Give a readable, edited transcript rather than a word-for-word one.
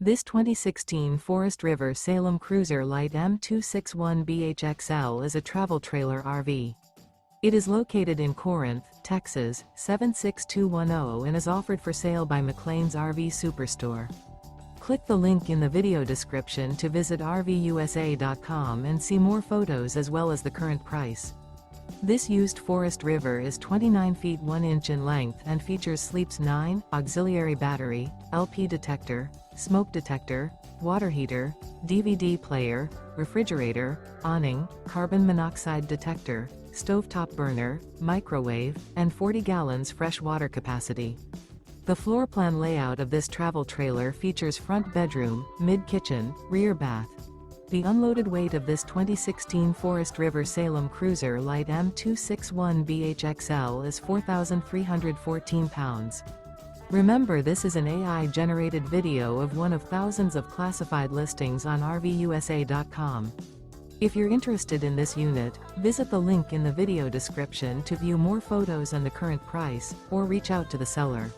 This 2016 Forest River Salem Cruiser LITE M261BHXL is a travel trailer RV. It is located in Corinth, Texas, 76210 and is offered for sale by McClain's RV Superstore. Click the link in the video description to visit RVUSA.com and see more photos as well as the current price. This used Forest River is 29 feet 1 inch in length and features Sleeps 9, auxiliary battery, LP detector, smoke detector, water heater, DVD player, refrigerator, awning, carbon monoxide detector, stovetop burner, microwave, and 40 gallons fresh water capacity. The floor plan layout of this travel trailer features front bedroom, mid-kitchen, rear bath. The unloaded weight of this 2016 Forest River Salem Cruiser LITE M261BHXL is 4,314 pounds. Remember, this is an AI-generated video of one of thousands of classified listings on RVUSA.com. If you're interested in this unit, visit the link in the video description to view more photos and the current price, or reach out to the seller.